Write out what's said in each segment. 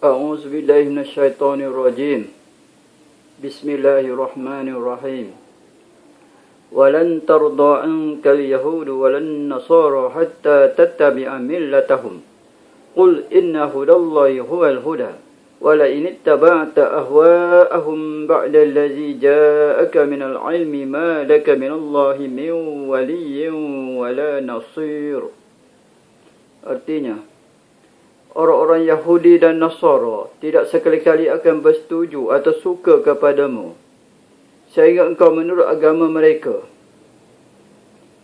أعوذ بالله من الشيطان الرجيم بسم الله الرحمن الرحيم ولن ترضى عنك اليهود ولا النصارى حتى تتبع ملتهم قل إن هدى الله هو الهدى ولئن اتبعت أهواءهم بعد الذي جاءك من العلم ما لك من الله من ولي ولا نصير. Artinya, orang-orang Yahudi dan Nasara tidak sekali-kali akan bersetuju atau suka kepadamu sehingga engkau menurut agama mereka.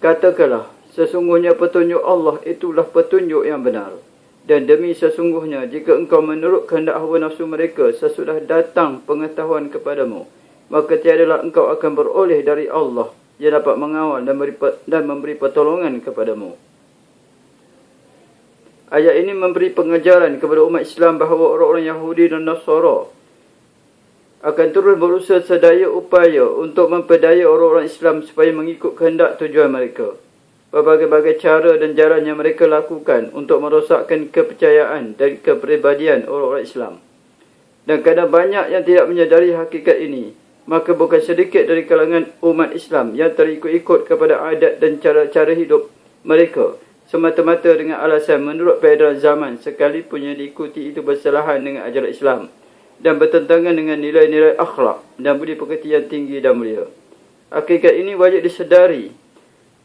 Katakanlah, sesungguhnya petunjuk Allah itulah petunjuk yang benar. Dan demi sesungguhnya, jika engkau menurut kehendak hawa nafsu mereka sesudah datang pengetahuan kepadamu, maka tiadalah engkau akan beroleh dari Allah yang dapat mengawal dan memberi pertolongan kepadamu. Ayat ini memberi pengajaran kepada umat Islam bahawa orang-orang Yahudi dan Nasara akan terus berusaha sedaya upaya untuk memperdaya orang-orang Islam supaya mengikut kehendak tujuan mereka. Berbagai-bagai cara dan jalan yang mereka lakukan untuk merosakkan kepercayaan dan kepribadian orang-orang Islam. Dan kadang banyak yang tidak menyadari hakikat ini, maka bukan sedikit dari kalangan umat Islam yang terikut-ikut kepada adat dan cara-cara hidup mereka semata-mata dengan alasan menurut peredaran zaman, sekalipun yang diikuti itu bersalahan dengan ajaran Islam dan bertentangan dengan nilai-nilai akhlak dan budi pekerti yang tinggi dan mulia. Hakikat ini wajib disedari,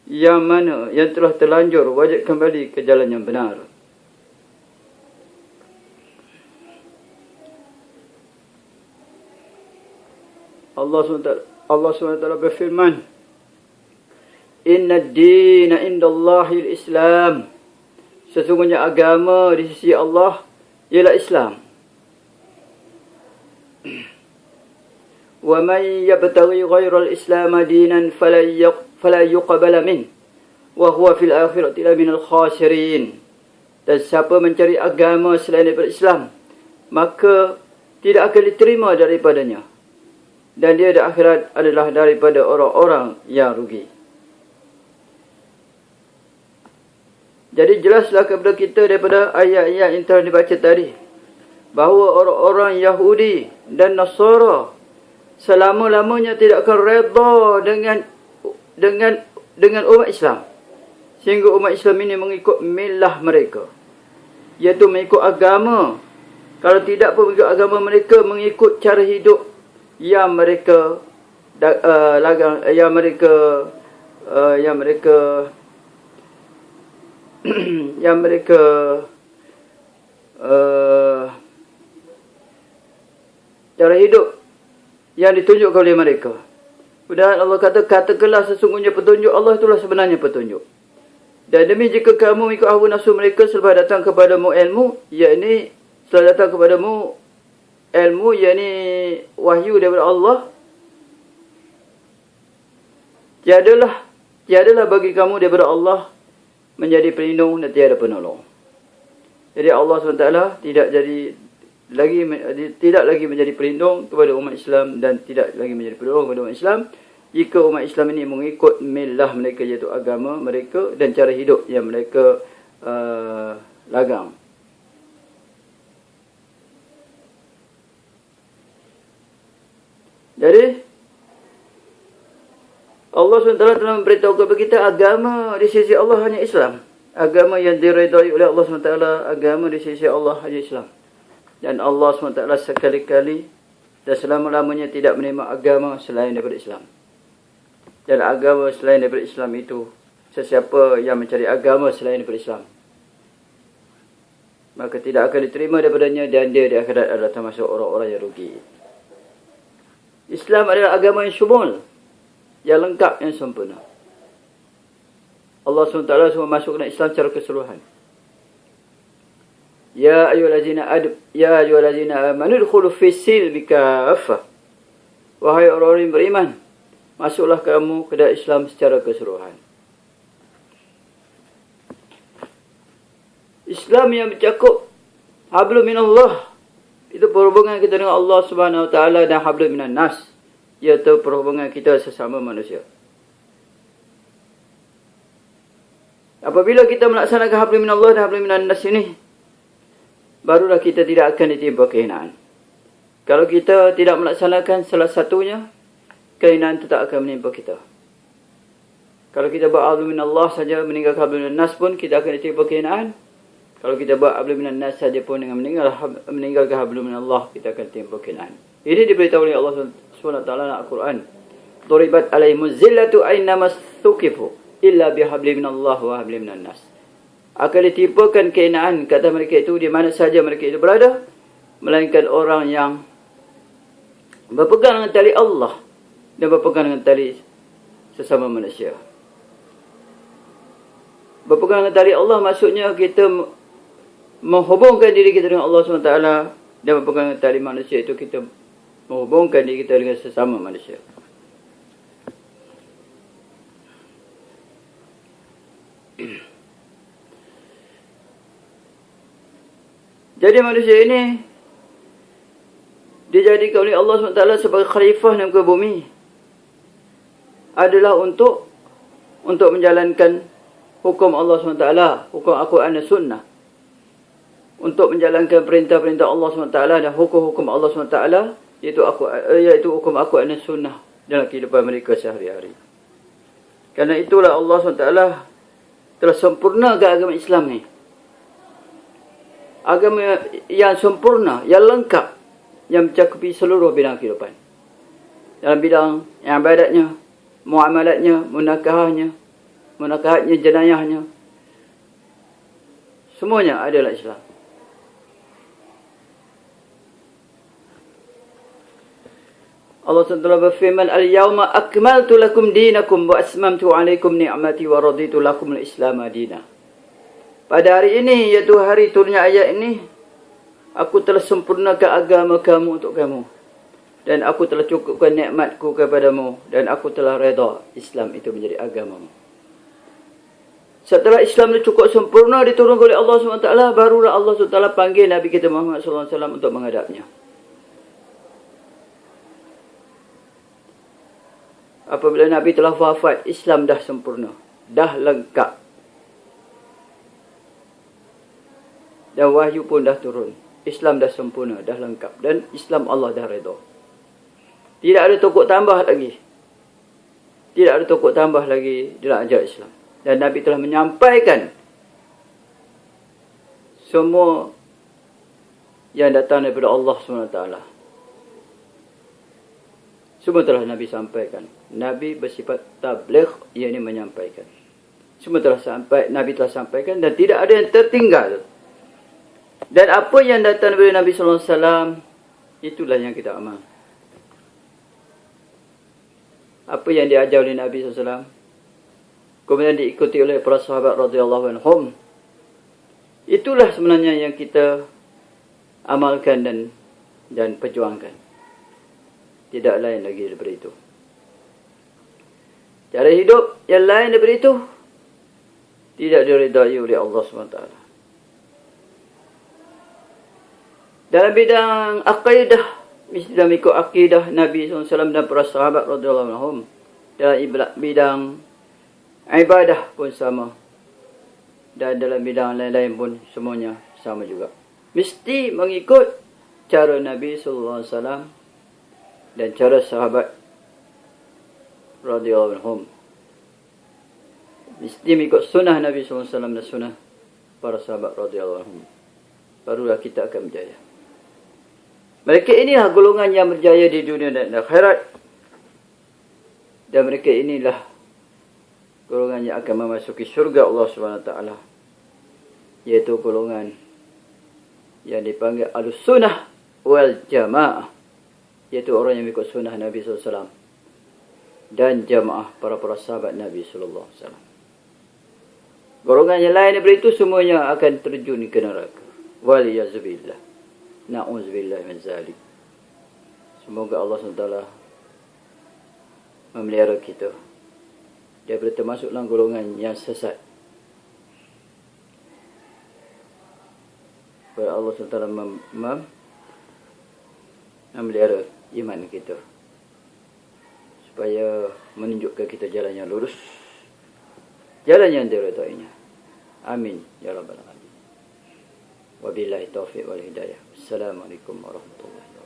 yang mana yang telah terlanjur wajib kembali ke jalan yang benar. Allah SWT berfirman, Inna ad-dina indallahi al-Islam. Sesungguhnya agama di sisi Allah ialah Islam. Wa man yabtaghi ghayra al-Islam dinan fala yuqbala min wa huwa fil akhirati laminal khasirin. Dan siapa mencari agama selain daripada Islam, maka tidak akan diterima daripadanya, dan dia di akhirat adalah daripada orang-orang yang rugi. Jadi jelaslah kepada kita daripada ayat-ayat yang telah dibaca tadi, bahawa orang-orang Yahudi dan Nasara selama-lamanya tidak akan redha dengan umat Islam, sehingga umat Islam ini mengikut milah mereka, iaitu mengikut agama. Kalau tidak pun mengikut agama mereka, mengikut cara hidup yang mereka cara hidup yang ditunjukkan oleh mereka. Padahal Allah kata, katakanlah sesungguhnya petunjuk Allah itulah sebenarnya petunjuk. Dan demi jika kamu ikut hawa nafsu mereka selepas datang kepadamu ilmu, yakni setelah datang kepadamu ilmu, yakni wahyu daripada Allah, tiadalah bagi kamu daripada Allah menjadi pelindung dan tiada penolong. Jadi Allah SWT tidak lagi menjadi pelindung kepada umat Islam dan tidak lagi menjadi penolong kepada umat Islam jika umat Islam ini mengikut milah mereka, iaitu agama mereka dan cara hidup yang mereka lagang. Jadi Allah SWT telah memberitahu kepada kita agama di sisi Allah hanya Islam. Agama yang diredai oleh Allah SWT, agama di sisi Allah hanya Islam. Dan Allah SWT sekali-kali dan selama-lamanya tidak menerima agama selain daripada Islam. Dan agama selain daripada Islam itu, sesiapa yang mencari agama selain daripada Islam, maka tidak akan diterima daripadanya, dan dia di akhirat adalah termasuk orang-orang yang rugi. Islam adalah agama yang syumul, yang lengkap, yang sempurna. Allah SWT semua masukkan Islam secara keseluruhan. Ya ayyuhallazina amanu udkhulu fis-silmi kaffah. Wahai orang-orang yang beriman, masuklah kamu ke dalam Islam secara keseluruhan. Islam yang mencakup hablum minallah, itu perhubungan kita dengan Allah Subhanahu Wa Taala, dan hablum minan nas, iaitu perhubungan kita sesama manusia. Apabila kita melaksanakan hablum minallah dan hablum minan nas ini, barulah kita tidak akan ditimpa kehinaan. Kalau kita tidak melaksanakan salah satunya, kehinaan itu tak akan menimpa kita. Kalau kita buat a'udzu minallah saja, meninggalkan a'udzu minannas pun, kita akan ditimpa kehinaan. Kalau kita buat a'udzu minannas saja pun dengan meninggalkan a'udzu minallah, kita akan ditimpa kehinaan. Ini diberitahu oleh Allah SWT dalam Al-Quran. Duribat alaihimuz zillatu aynama thuqifu illa bihabli minallah wa habli minannas. Akan ditimpakan kehinaan, kata mereka itu, di mana saja mereka itu berada, melainkan orang yang berpegang dengan tali Allah dan berpegang dengan tali sesama manusia. Berpegang dengan tali Allah maksudnya kita menghubungkan diri kita dengan Allah SWT, dan berpegang dengan tali manusia itu kita menghubungkan diri kita dengan sesama manusia. Jadi manusia ini dijadikan oleh Allah SWT sebagai khalifah di muka bumi adalah untuk menjalankan hukum Allah SWT, hukum Al-Quran dan Sunnah. Untuk menjalankan perintah-perintah Allah SWT dan hukum-hukum Allah SWT, iaitu hukum Al-Quran dan Sunnah dalam kehidupan mereka sehari-hari. Kerana itulah Allah SWT telah sempurnakan agama Islam ni. Agama yang sempurna, yang lengkap, yang mencakupi seluruh bidang kehidupan. Dalam bidang yang ibadatnya, muamalatnya, munakahatnya, jenayahnya, semuanya adalah Islam. Allah SWT berfirman, Al-yawma akmaltu lakum dinakum wa asmamtu alaikum ni'mati wa raditu lakum al-Islam dina. Pada hari ini, iaitu hari turunnya ayat ini, aku telah sempurnakan agama kamu untuk kamu. Dan aku telah cukupkan nikmatku kepadamu. Dan aku telah redha Islam itu menjadi agamamu. Setelah Islam itu cukup sempurna diturunkan oleh Allah SWT, barulah Allah SWT panggil Nabi kita Muhammad SAW untuk menghadapnya. Apabila Nabi telah wafat, Islam dah sempurna, dah lengkap. Dan wahyu pun dah turun. Islam dah sempurna, dah lengkap. Dan Islam Allah dah redha. Tidak ada tokok tambah lagi. Tidak ada tokok tambah lagi dalam ajaran Islam. Dan Nabi telah menyampaikan semua yang datang daripada Allah SWT. Semua telah Nabi sampaikan. Nabi bersifat tabligh, iaitu menyampaikan. Semua telah sampai, Nabi telah sampaikan dan tidak ada yang tertinggal. Dan apa yang datang daripada Nabi SAW, itulah yang kita amal. Apa yang diajar oleh Nabi SAW, kemudian diikuti oleh para sahabat radhiyallahu anhum, itulah sebenarnya yang kita amalkan dan perjuangkan. Tidak lain lagi daripada itu. Cara hidup yang lain daripada itu tidak diridai oleh Allah SWT. Dalam bidang akidah, dalam ikut akidah Nabi SAW dan para sahabat radhiyallahu anhum, dalam bidang ibadah pun sama. Dan dalam bidang lain-lain pun semuanya sama juga. Mesti mengikut cara Nabi SAW dan cara sahabat radhiyallahu anhum. Mesti mengikut sunnah Nabi SAW dan sunnah para sahabat radhiyallahu anhum. Barulah kita akan berjaya. Mereka inilah golongan yang berjaya di dunia dan akhirat. Dan mereka inilah golongan yang akan memasuki syurga Allah SWT. Iaitu golongan yang dipanggil Ahlus-Sunnah wal Jamaah. Iaitu orang yang mengikut sunnah Nabi SAW. Dan jamaah para sahabat Nabi SAW. Golongan yang lain daripada itu semuanya akan terjun ke neraka. Waliyazubillah. Na'udzubillah min zalik. Semoga Allah SWT memelihara kita daripada termasuk dalam golongan yang sesat. Supaya Allah SWT memelihara iman kita, supaya menunjukkan kita jalan yang lurus, jalan yang diridainya. Amin ya rabbal alamin. Wabillahi taufiq wal hidayah. Assalamualaikum warahmatullahi wabarakatuh.